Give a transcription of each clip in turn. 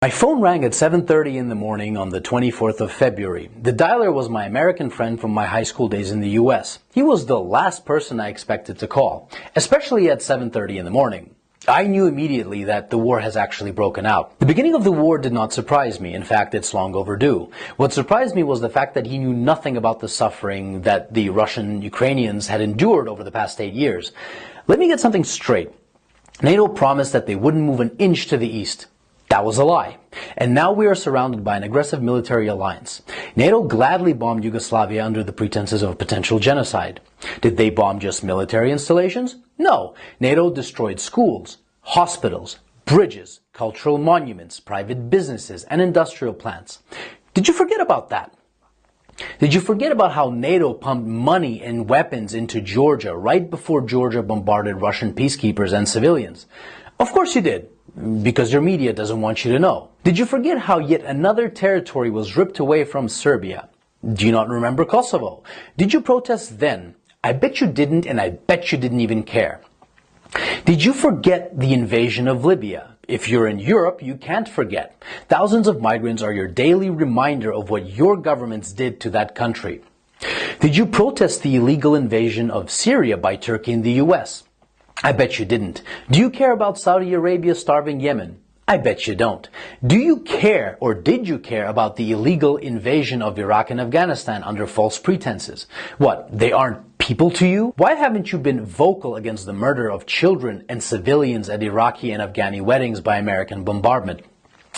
My phone rang at 7:30 in the morning on the 24th of February. The dialer was my American friend from my high school days in the US. He was the last person I expected to call, especially at 7:30 in the morning. I knew immediately that the war has actually broken out. The beginning of the war did not surprise me. In fact, it's long overdue. What surprised me was the fact that he knew nothing about the suffering that the Russian Ukrainians had endured over the past 8 years. Let me get something straight. NATO promised that they wouldn't move an inch to the east. That was a lie. And now we are surrounded by an aggressive military alliance. NATO gladly bombed Yugoslavia under the pretenses of potential genocide. Did they bomb just military installations? No. NATO destroyed schools, hospitals, bridges, cultural monuments, private businesses, and industrial plants. Did you forget about that? Did you forget about how NATO pumped money and weapons into Georgia right before Georgia bombarded Russian peacekeepers and civilians? Of course you did. Because your media doesn't want you to know. Did you forget how yet another territory was ripped away from Serbia? Do you not remember Kosovo? Did you protest then? I bet you didn't, and I bet you didn't even care. Did you forget the invasion of Libya? If you're in Europe, you can't forget. Thousands of migrants are your daily reminder of what your governments did to that country. Did you protest the illegal invasion of Syria by Turkey and the US? I bet you didn't. Do you care about Saudi Arabia starving Yemen? I bet you don't. Do you care, or did you care, about the illegal invasion of Iraq and Afghanistan under false pretenses? What, they aren't people to you? Why haven't you been vocal against the murder of children and civilians at Iraqi and Afghani weddings by American bombardment?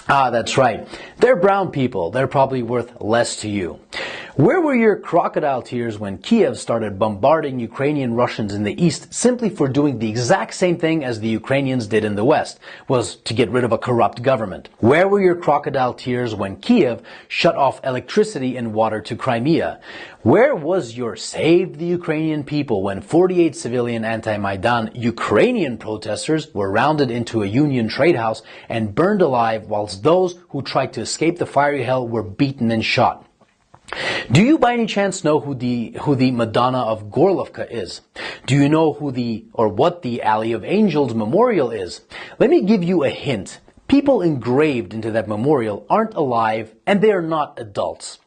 Ah, that's right. They're brown people. They're probably worth less to you. Where were your crocodile tears when Kiev started bombarding Ukrainian Russians in the east simply for doing the exact same thing as the Ukrainians did in the west, was to get rid of a corrupt government? Where were your crocodile tears when Kiev shut off electricity and water to Crimea? Where was your Save the Ukrainian People when 48 civilian anti-Maidan Ukrainian protesters were rounded into a Union trade house and burned alive whilst those who tried to escape the fiery hell were beaten and shot? Do you by any chance know who the Madonna of Gorlovka is? Do you know what the Alley of Angels memorial is? Let me give you a hint. People engraved into that memorial aren't alive and they are not adults.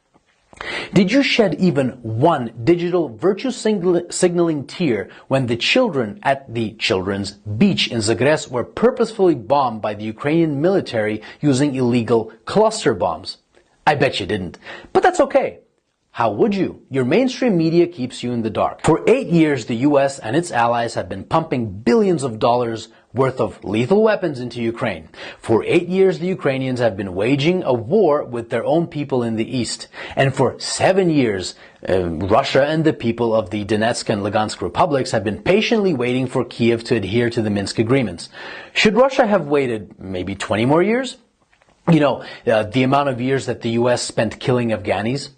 Did you shed even one digital virtue signaling tear when the children at the children's beach in Zagreb were purposefully bombed by the Ukrainian military using illegal cluster bombs? I bet you didn't. But that's okay. How would you? Your mainstream media keeps you in the dark. For 8 years, the US and its allies have been pumping billions of dollars worth of lethal weapons into Ukraine. For 8 years, the Ukrainians have been waging a war with their own people in the east. And for 7 years, Russia and the people of the Donetsk and Lugansk republics have been patiently waiting for Kiev to adhere to the Minsk agreements. Should Russia have waited maybe 20 more years? You know, the amount of years that the US spent killing Afghanis.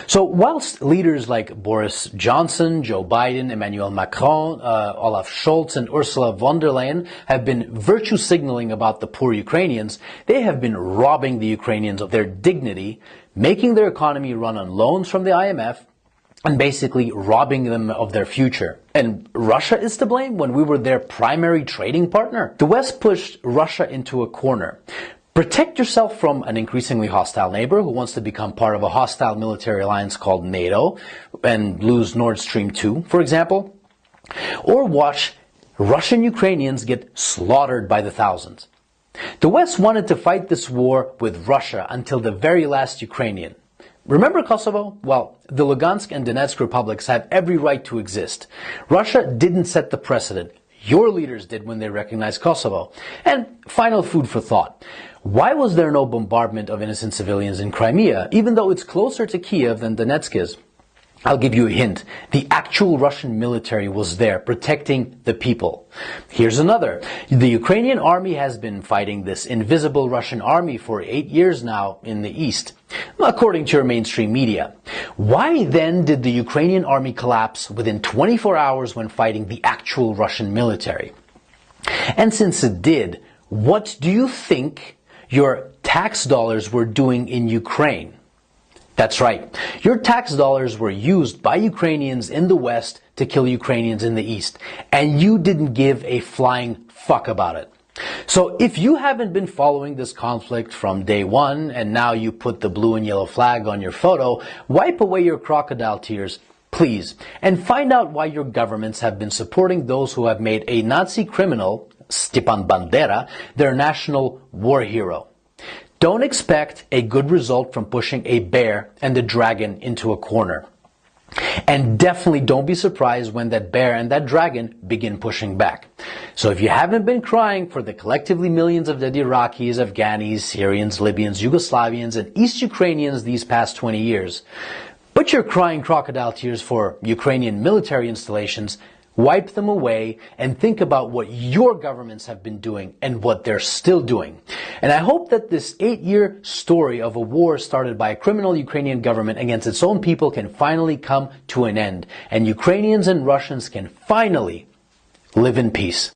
So whilst leaders like Boris Johnson, Joe Biden, Emmanuel Macron, Olaf Scholz, and Ursula von der Leyen have been virtue signaling about the poor Ukrainians, they have been robbing the Ukrainians of their dignity, making their economy run on loans from the IMF, and basically robbing them of their future. And Russia is to blame when we were their primary trading partner? The West pushed Russia into a corner. Protect yourself from an increasingly hostile neighbor who wants to become part of a hostile military alliance called NATO and lose Nord Stream 2, for example. Or watch Russian Ukrainians get slaughtered by the thousands. The West wanted to fight this war with Russia until the very last Ukrainian. Remember Kosovo? Well, the Lugansk and Donetsk republics have every right to exist. Russia didn't set the precedent. Your leaders did when they recognized Kosovo. And final food for thought. Why was there no bombardment of innocent civilians in Crimea, even though it's closer to Kiev than Donetsk is? I'll give you a hint. The actual Russian military was there protecting the people. Here's another. The Ukrainian army has been fighting this invisible Russian army for 8 years now in the east, according to your mainstream media. Why then did the Ukrainian army collapse within 24 hours when fighting the actual Russian military? And since it did, what do you think your tax dollars were doing in Ukraine? That's right. Your tax dollars were used by Ukrainians in the West to kill Ukrainians in the East. And you didn't give a flying fuck about it. So if you haven't been following this conflict from day one and now you put the blue and yellow flag on your photo, wipe away your crocodile tears, please, and find out why your governments have been supporting those who have made a Nazi criminal, Stepan Bandera, their national war hero. Don't expect a good result from pushing a bear and a dragon into a corner. And definitely don't be surprised when that bear and that dragon begin pushing back. So if you haven't been crying for the collectively millions of dead Iraqis, Afghanis, Syrians, Libyans, Yugoslavians, and East Ukrainians these past 20 years, but you're crying crocodile tears for Ukrainian military installations, wipe them away and think about what your governments have been doing and what they're still doing. And I hope that this 8-year story of a war started by a criminal Ukrainian government against its own people can finally come to an end, and Ukrainians and Russians can finally live in peace.